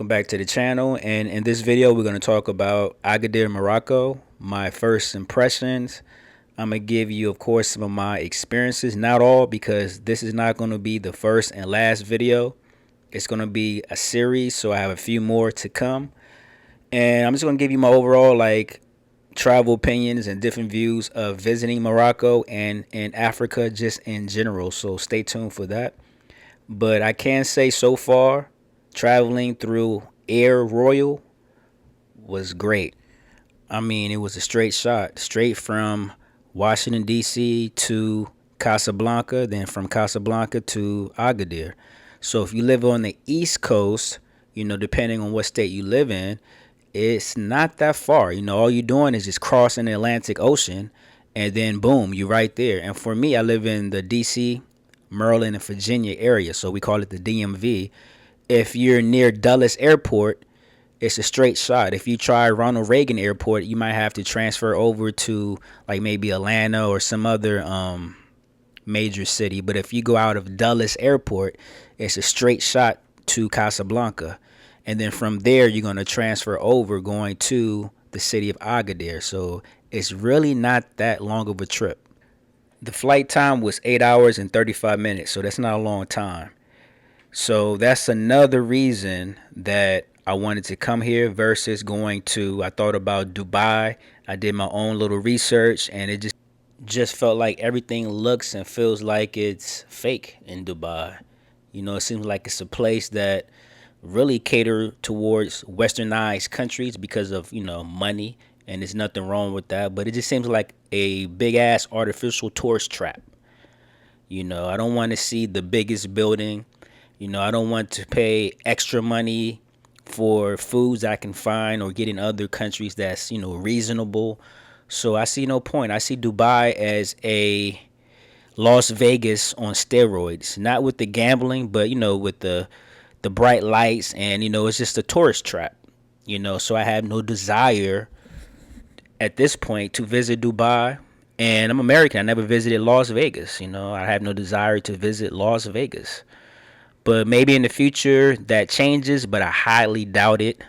welcome back to the channel. And in this video, we're going to talk about Agadir, Morocco, my first impressions. I'm going to give you, of course, some of my experiences, not all, because this is not going to be the first and last video. It's going to be a series, so I have a few more to come. And I'm just going to give you my overall, travel opinions and different views of visiting Morocco and in Africa just in general. So stay tuned for that. But I can say so far, traveling through Air Royal was great. I mean, it was a straight shot, straight from Washington, D.C. to Casablanca, then from Casablanca to Agadir. So if you live on the East Coast, depending on what state you live in, it's not that far. All you're doing is just crossing the Atlantic Ocean, and then boom, you're right there. And for me, I live in the D.C., Maryland, and Virginia area, so we call it the DMV. If you're near Dulles Airport, it's a straight shot. If you try Ronald Reagan Airport, you might have to transfer over to like maybe Atlanta or some other major city. But if you go out of Dulles Airport, it's a straight shot to Casablanca. And then from there, you're going to transfer over going to the city of Agadir. So it's really not that long of a trip. The flight time was 8 hours and 35 minutes. So that's not a long time. So that's another reason that I wanted to come here versus going to, I thought about Dubai. I did my own little research, and it just felt like everything looks and feels like it's fake in Dubai. It seems like it's a place that really cater towards westernized countries because of, money, and there's nothing wrong with that. But it just seems like a big ass artificial tourist trap. I don't want to see the biggest building. I don't want to pay extra money for foods I can find or get in other countries that's, reasonable. So I see no point. I see Dubai as a Las Vegas on steroids, not with the gambling, but, with the bright lights, and, it's just a tourist trap, so I have no desire at this point to visit Dubai. And I'm American. I never visited Las Vegas. I have no desire to visit Las Vegas. But maybe in the future that changes, but I highly doubt it.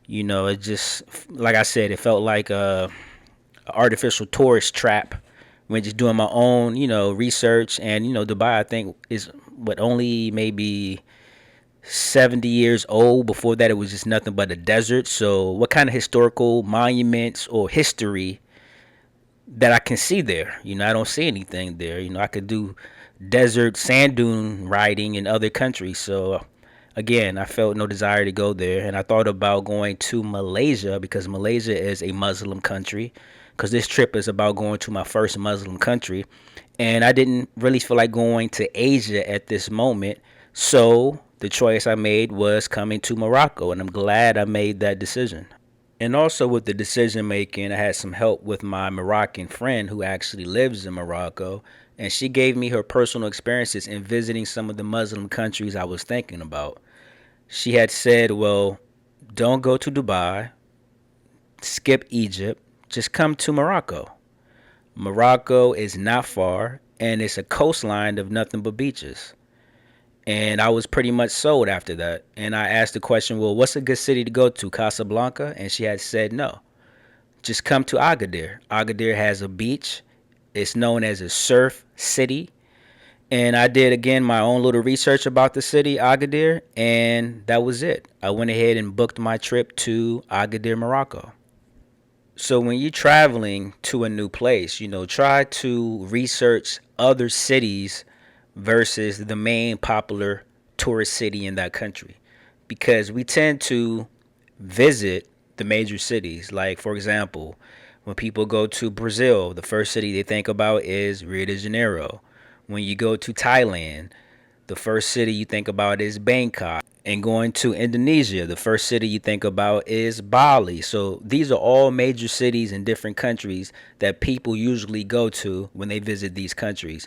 It just, like I said, it felt like a artificial tourist trap when just doing my own, research. And, Dubai, I think, is only maybe 70 years old. Before that, it was just nothing but a desert. So what kind of historical monuments or history that I can see there? I don't see anything there. I could do desert sand dune riding in other countries. So again, I felt no desire to go there. And I thought about going to Malaysia because Malaysia is a Muslim country, because this trip is about going to my first Muslim country. And I didn't really feel like going to Asia at this moment. So the choice I made was coming to Morocco, and I'm glad I made that decision. And also with the decision making, I had some help with my Moroccan friend who actually lives in Morocco, and she gave me her personal experiences in visiting some of the Muslim countries I was thinking about. She had said, well, don't go to Dubai, skip Egypt, just come to Morocco. Morocco is not far, and it's a coastline of nothing but beaches. And I was pretty much sold after that. And I asked the question, well, what's a good city to go to, Casablanca? And she had said, no, just come to Agadir. Agadir has a beach. It's known as a surf city. And I did, again, my own little research about the city, Agadir, and that was it. I went ahead and booked my trip to Agadir, Morocco. So when you're traveling to a new place, try to research other cities versus the main popular tourist city in that country, because we tend to visit the major cities. Like, for example, when people go to Brazil, the first city they think about is Rio de Janeiro. When you go to Thailand, the first city you think about is Bangkok. And going to Indonesia, the first city you think about is Bali. So these are all major cities in different countries that people usually go to when they visit these countries.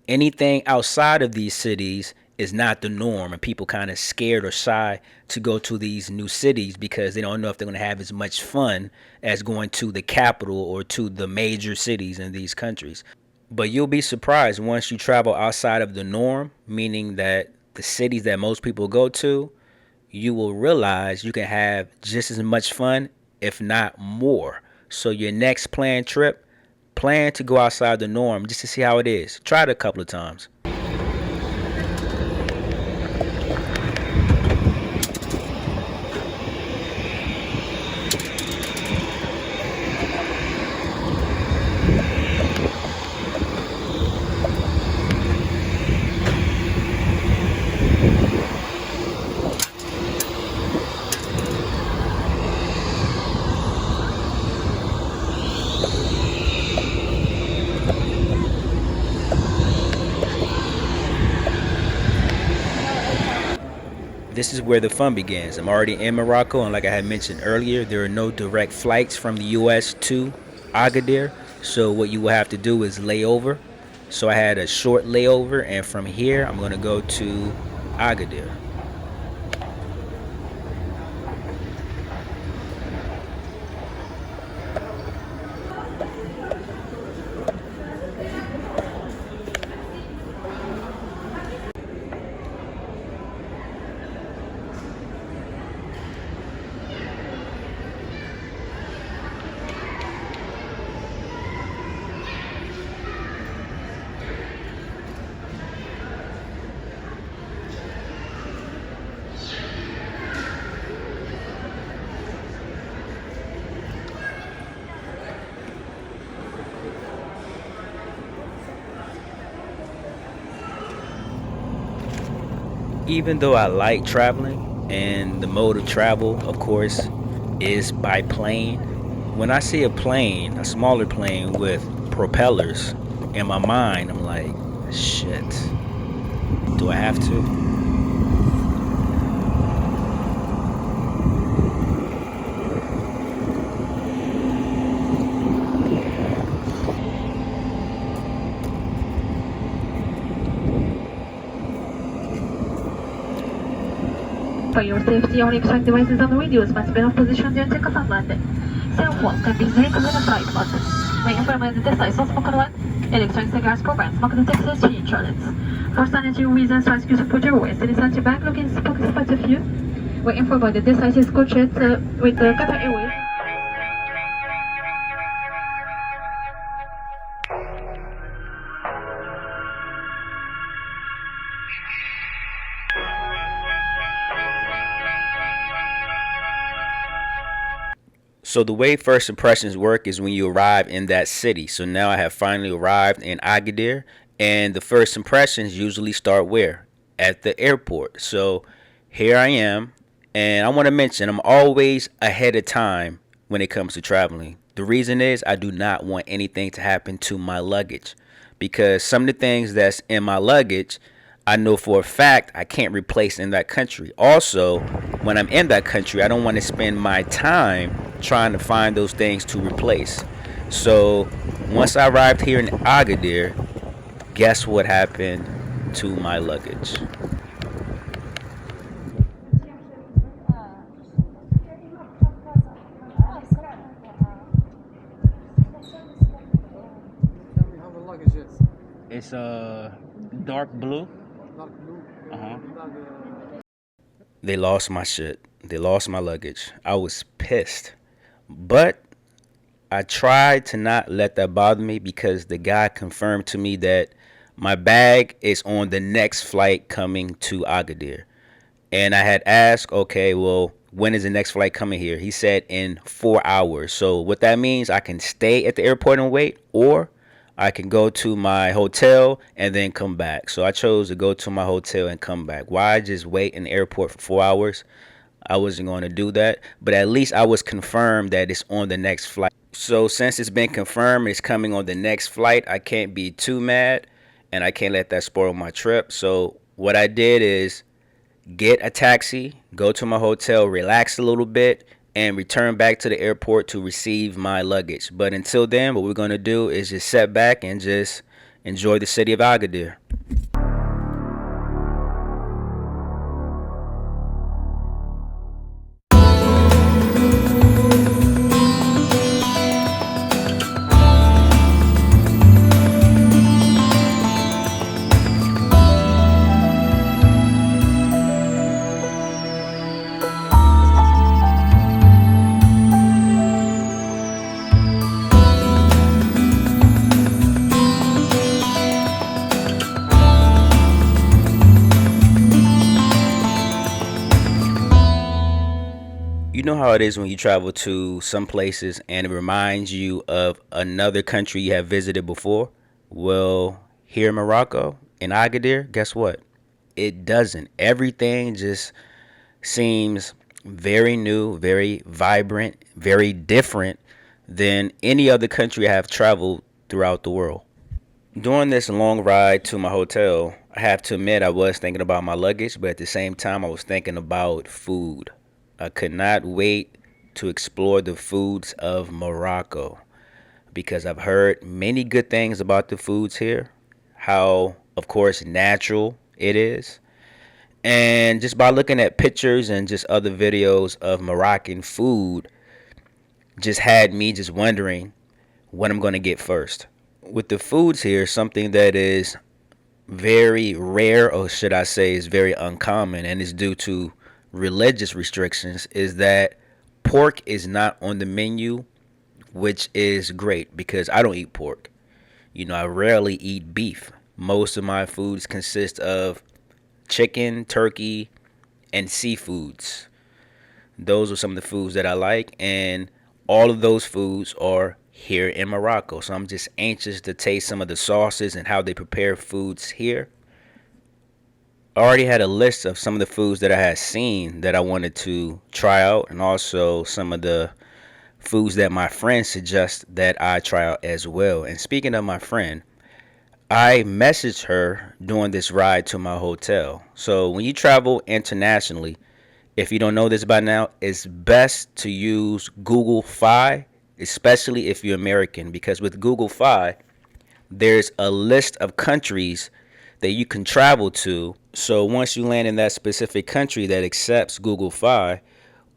Anything outside of these cities is not the norm, and people kind of scared or shy to go to these new cities because they don't know if they're going to have as much fun as going to the capital or to the major cities in these countries. But you'll be surprised once you travel outside of the norm, meaning that the cities that most people go to, you will realize you can have just as much fun, if not more. So your next planned trip, plan to go outside the norm just to see how it is. Try it a couple of times. This is where the fun begins. I'm already in Morocco, and like I had mentioned earlier, there are no direct flights from the US to Agadir. So what you will have to do is lay over. So I had a short layover, and from here I'm going to go to Agadir. Even though I like traveling, and the mode of travel, of course, is by plane, when I see a plane, a smaller plane with propellers, in my mind, I'm like, shit, do I have to? For your safety, all extract devices and radios must be in position during takeoff and landing. Cell phone can be ignited with a side button. May implement the size of smoke electronic cigars programs, smoke detectors, insurance. For sanitary reasons, ask you to put your waste in a sanitary bag, look in pocket spot of you. We inform that this site is coached with the Qatar Airways. So the way first impressions work is when you arrive in that city. So now I have finally arrived in Agadir, and the first impressions usually start where? At the airport. So here I am, and I want to mention I'm always ahead of time when it comes to traveling. The reason is I do not want anything to happen to my luggage, because some of the things that's in my luggage I know for a fact I can't replace in that country. Also, when I'm in that country, I don't want to spend my time trying to find those things to replace. So once I arrived here in Agadir, guess what happened to my luggage? Tell me how the luggage is. It's dark blue. Dark blue. Uh-huh. Dark, They lost my shit. They lost my luggage. I was pissed. But I tried to not let that bother me because the guy confirmed to me that my bag is on the next flight coming to Agadir. And I had asked, okay, well, when is the next flight coming here? He said in 4 hours. So what that means, I can stay at the airport and wait, or I can go to my hotel and then come back. So I chose to go to my hotel and come back. Why just wait in the airport for 4 hours? I wasn't going to do that. But at least I was confirmed that it's on the next flight. So since it's been confirmed it's coming on the next flight, I can't be too mad, and I can't let that spoil my trip. So what I did is get a taxi, go to my hotel, relax a little bit, and return back to the airport to receive my luggage. But until then, what we're going to do is just sit back and just enjoy the city of Agadir. You know how it is when you travel to some places and it reminds you of another country you have visited before? Well, here in Morocco, in Agadir, guess what? It doesn't. Everything just seems very new, very vibrant, very different than any other country I have traveled throughout the world. During this long ride to my hotel, I have to admit I was thinking about my luggage, but at the same time, I was thinking about food. I could not wait to explore the foods of Morocco because I've heard many good things about the foods here, how, of course, natural it is. And just by looking at pictures and just other videos of Moroccan food, just had me just wondering what I'm going to get first. With the foods here, something that is very rare, or should I say, is very uncommon, and is due to religious restrictions, is that pork is not on the menu, which is great because I don't eat pork. I rarely eat beef. Most of my foods consist of chicken, turkey, and seafoods. Those are some of the foods that I like, and all of those foods are here in Morocco. So I'm just anxious to taste some of the sauces and how they prepare foods here. I already had a list of some of the foods that I had seen that I wanted to try out, and also some of the foods that my friend suggests that I try out as well. And speaking of my friend, I messaged her during this ride to my hotel. So when you travel internationally, if you don't know this by now, it's best to use Google Fi, especially if you're American, because with Google Fi, there's a list of countries that you can travel to. So once you land in that specific country that accepts Google Fi,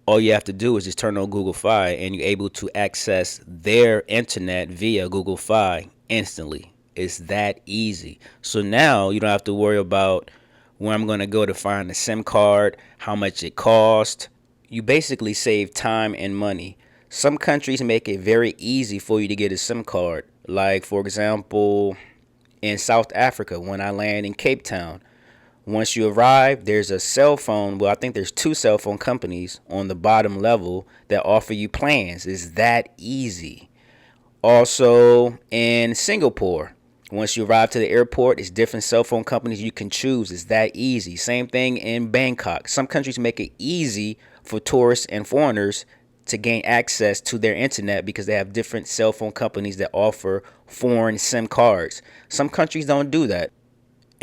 all you have to do is just turn on Google Fi and you're able to access their internet via Google Fi instantly. It's that easy. So now you don't have to worry about where I'm going to go to find a SIM card, how much it costs. You basically save time and money. Some countries make it very easy for you to get a SIM card. Like, for example, in South Africa, when I land in Cape Town, once you arrive, there's a cell phone. Well, I think there's two cell phone companies on the bottom level that offer you plans. It's that easy. Also, in Singapore, once you arrive to the airport, it's different cell phone companies you can choose. It's that easy. Same thing in Bangkok. Some countries make it easy for tourists and foreigners to gain access to their internet because they have different cell phone companies that offer foreign SIM cards. Some countries don't do that.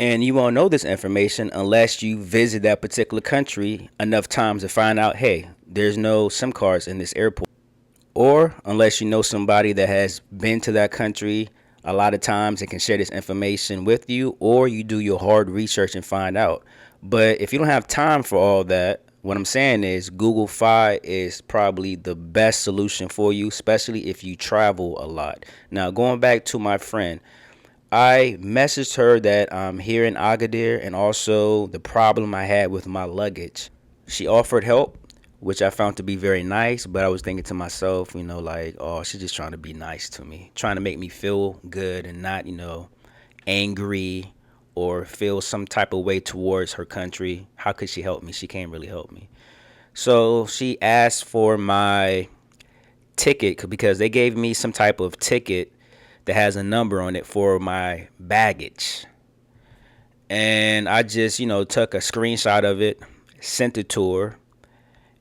And you won't know this information unless you visit that particular country enough times to find out, hey, there's no SIM cards in this airport. Or unless you know somebody that has been to that country a lot of times and can share this information with you, or you do your hard research and find out. But if you don't have time for all that, what I'm saying is Google Fi is probably the best solution for you, especially if you travel a lot. Now, going back to my friend, I messaged her that I'm here in Agadir and also the problem I had with my luggage. She offered help, which I found to be very nice, but I was thinking to myself, like, oh, she's just trying to be nice to me, trying to make me feel good and not, angry or feel some type of way towards her country. How could she help me? She can't really help me. So she asked for my ticket because they gave me some type of ticket that has a number on it for my baggage. And I just, took a screenshot of it, sent it to her.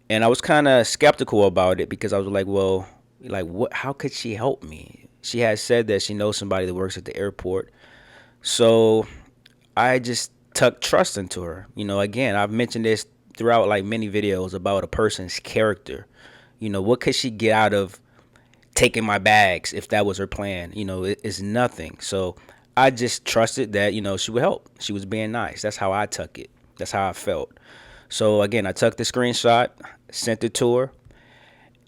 And I was kind of skeptical about it because I was like, well, like, what? How could she help me? She had said that she knows somebody that works at the airport. So I just took trust into her. Again, I've mentioned this throughout like many videos about a person's character. What could she get out of taking my bags if that was her plan? It's nothing. So I just trusted that, she would help. She was being nice. That's how I took it. That's how I felt. So again, I took the screenshot, sent it to her,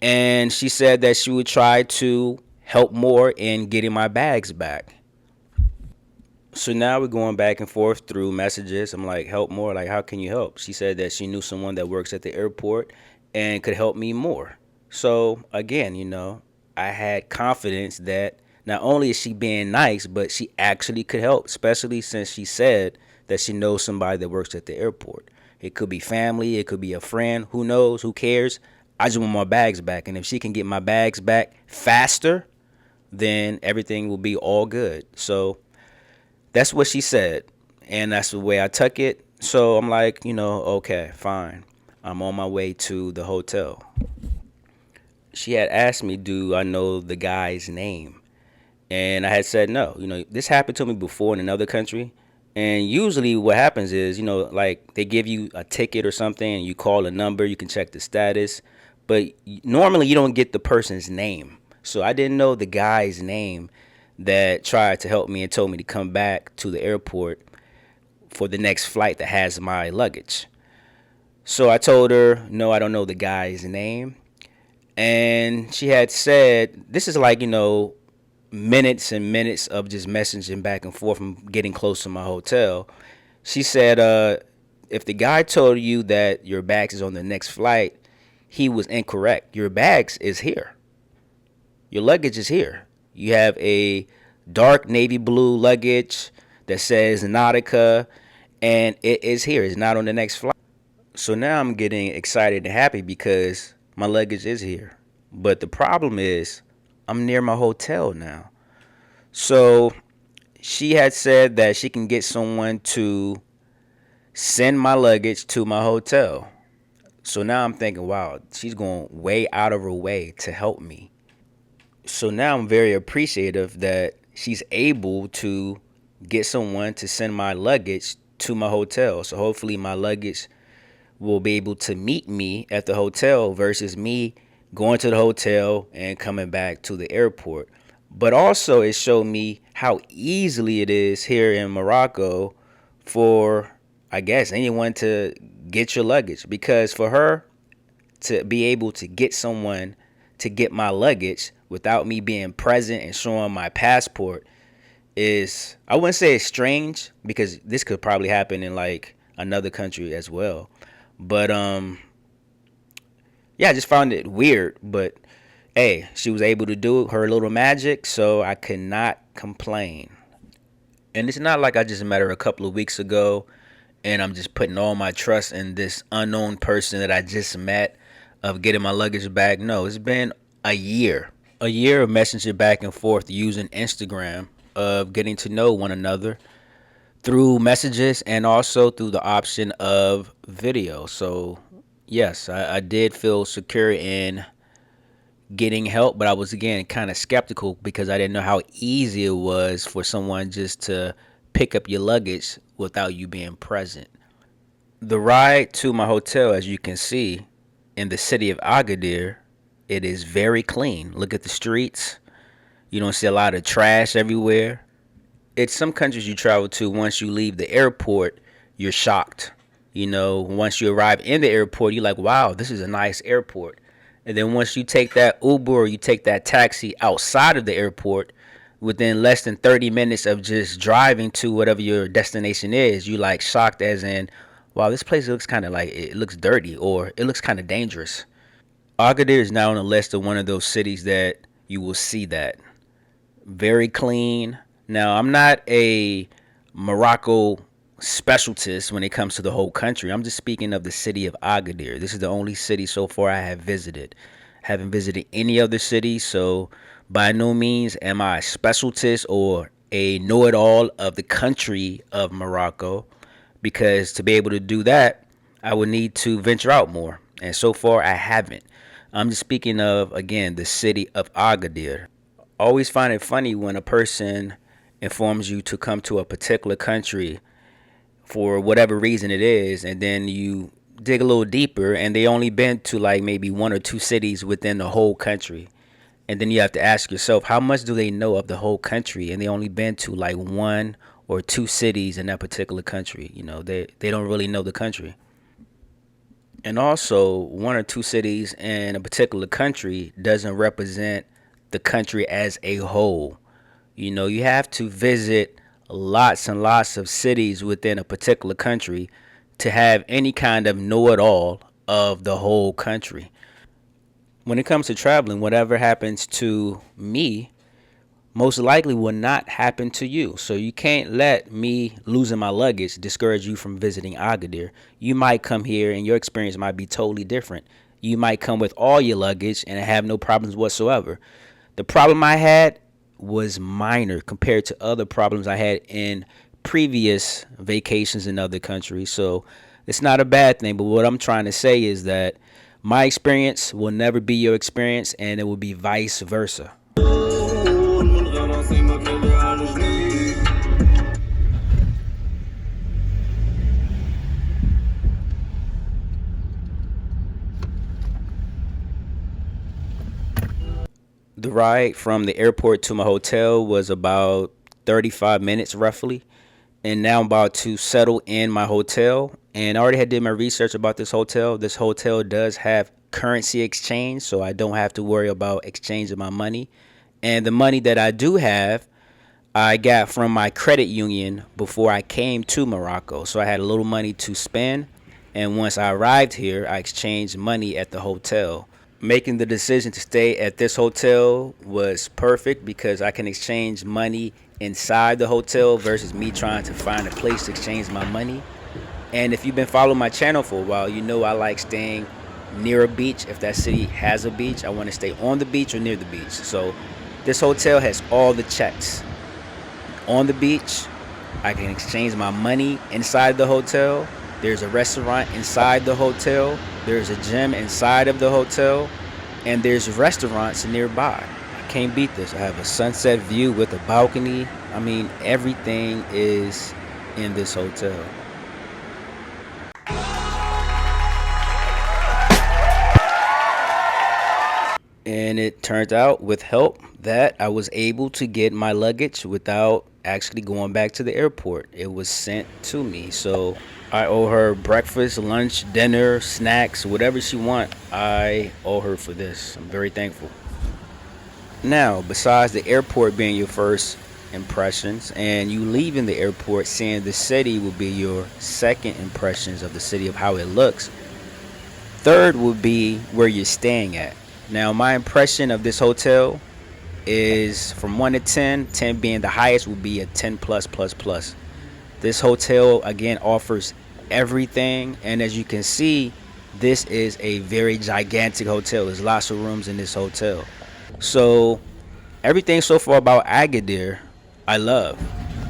and she said that she would try to help more in getting my bags back. So now we're going back and forth through messages. I'm like, help more? Like, how can you help? She said that she knew someone that works at the airport and could help me more. So again, I had confidence that not only is she being nice, but she actually could help, especially since she said that she knows somebody that works at the airport. It could be family. It could be a friend. Who knows? Who cares? I just want my bags back. And if she can get my bags back faster, then everything will be all good. So that's what she said. And that's the way I took it. So I'm like, okay, fine. I'm on my way to the hotel. She had asked me, do I know the guy's name? And I had said no. This happened to me before in another country. And usually what happens is, like they give you a ticket or something and you call a number, you can check the status. But normally you don't get the person's name. So I didn't know the guy's name that tried to help me and told me to come back to the airport for the next flight that has my luggage. So I told her, no, I don't know the guy's name. And she had said, this is like, minutes and minutes of just messaging back and forth from getting close to my hotel. She said, if the guy told you that your bags is on the next flight, he was incorrect. Your bags is here. Your luggage is here. You have a dark navy blue luggage that says Nautica, and it is here. It's not on the next flight. So now I'm getting excited and happy because my luggage is here. But the problem is I'm near my hotel now. So she had said that she can get someone to send my luggage to my hotel. So now I'm thinking, wow, she's going way out of her way to help me. So now I'm very appreciative that she's able to get someone to send my luggage to my hotel. So hopefully my luggage will be able to meet me at the hotel versus me going to the hotel and coming back to the airport. But also it showed me how easily it is here in Morocco for, I guess, anyone to get your luggage. Because for her to be able to get someone to get my luggage without me being present and showing my passport is, I wouldn't say it's strange, because this could probably happen in like another country as well. But yeah, I just found it weird. But hey, she was able to do her little magic, so I could not complain. And it's not like I just met her a couple of weeks ago and I'm just putting all my trust in this unknown person that I just met of getting my luggage back. No, it's been a year of messaging back and forth using Instagram, of getting to know one another through messages and also through the option of video. So yes, I did feel secure in getting help, but I was again kind of skeptical because I didn't know how easy it was for someone just to pick up your luggage without you being present. The ride to my hotel, as you can see, in the city of Agadir, it is very clean. Look at the streets. You don't see a lot of trash everywhere. It's some countries you travel to, once you leave the airport, you're shocked. Once you arrive in the airport, you're like, wow, this is a nice airport. And then once you take that Uber or you take that taxi outside of the airport, within less than 30 minutes of just driving to whatever your destination is, you like shocked, as in, wow, this place looks kind of like, it looks dirty or it looks kind of dangerous. Agadir is now on the list of one of those cities that you will see that. Very clean. Now, I'm not a Morocco specialist when it comes to the whole country. I'm just speaking of the city of Agadir. This is the only city so far I have visited. Haven't visited any other city, so by no means am I a specialist or a know-it-all of the country of Morocco, because to be able to do that, I would need to venture out more. And so far, I haven't. I'm just speaking of, again, the city of Agadir. Always find it funny when a person informs you to come to a particular country for whatever reason it is, and then you dig a little deeper and they only been to like maybe one or two cities within the whole country. And then you have to ask yourself, how much do they know of the whole country? And they only been to like one or two cities in that particular country. They don't really know the country. And also, one or two cities in a particular country doesn't represent the country as a whole. You have to visit lots and lots of cities within a particular country to have any kind of know-it-all of the whole country. When it comes to traveling, whatever happens to me most likely will not happen to you. So you can't let me losing my luggage discourage you from visiting Agadir. You might come here and your experience might be totally different. You might come with all your luggage and have no problems whatsoever. The problem I had was minor compared to other problems I had in previous vacations in other countries. So it's not a bad thing. But what I'm trying to say is that my experience will never be your experience, and it will be vice versa. The ride from the airport to my hotel was about 35 minutes roughly. And now I'm about to settle in my hotel. And I already had did my research about this hotel. This hotel does have currency exchange, so I don't have to worry about exchanging my money. And the money that I do have, I got from my credit union before I came to Morocco. So I had a little money to spend. And once I arrived here, I exchanged money at the hotel. Making the decision to stay at this hotel was perfect because I can exchange money inside the hotel versus me trying to find a place to exchange my money. And if you've been following my channel for a while, you know I like staying near a beach. If that city has a beach, I want to stay on the beach or near the beach. So this hotel has all the checks. On the beach, I can exchange my money inside the hotel. There's a restaurant inside the hotel. There's a gym inside of the hotel. And there's restaurants nearby. I can't beat this. I have a sunset view with a balcony. I mean, everything is in this hotel. And it turned out with help that I was able to get my luggage without actually going back to the airport. It was sent to me. So I owe her breakfast, lunch, dinner, snacks, whatever she wants. I owe her for this. I'm very thankful. Now, besides the airport being your first impressions and you leaving the airport seeing the city will be your second impressions of the city, of how it looks. Third would be where you're staying at. Now, my impression of this hotel is from 1 to 10, 10 being the highest, would be a 10 plus plus plus. This hotel again offers everything, and as you can see, this is a very gigantic hotel. There's lots of rooms in this hotel. So everything so far about Agadir I love.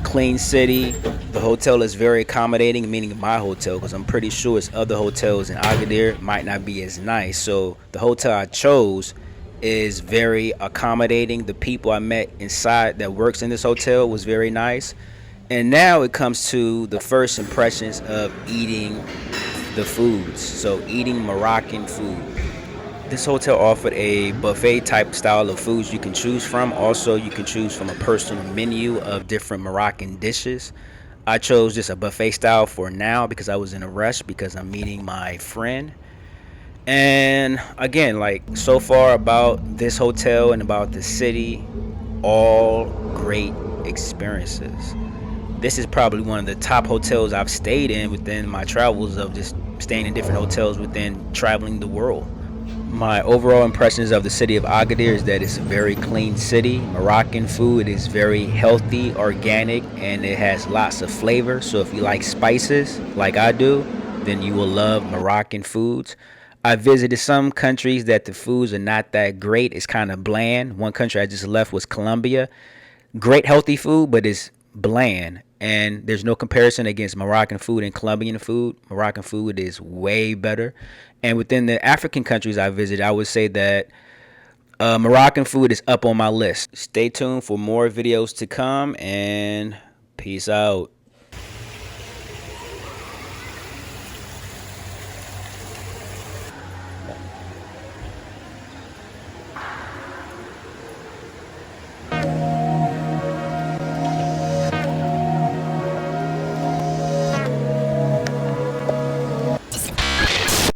Clean city. The hotel is very accommodating, meaning my hotel, because I'm pretty sure it's other hotels in Agadir might not be as nice. So the hotel I chose is very accommodating. The people I met inside that works in this hotel was very nice. And now it comes to the first impressions of eating the foods. So eating Moroccan food. This hotel offered a buffet type style of foods you can choose from. Also, you can choose from a personal menu of different Moroccan dishes. I chose just a buffet style for now because I was in a rush because I'm meeting my friend. And again, like so far about this hotel and about the city, all great experiences. This is probably one of the top hotels I've stayed in within my travels of just staying in different hotels within traveling the world. My overall impressions of the city of Agadir is that it's a very clean city. Moroccan food is very healthy, organic, and it has lots of flavor. So if you like spices like I do, then you will love Moroccan foods. I visited some countries that the foods are not that great. It's kind of bland. One country I just left was Colombia. Great healthy food, but it's bland. And there's no comparison against Moroccan food and Colombian food. Moroccan food is way better. And within the African countries I visited, I would say that Moroccan food is up on my list. Stay tuned for more videos to come, and peace out.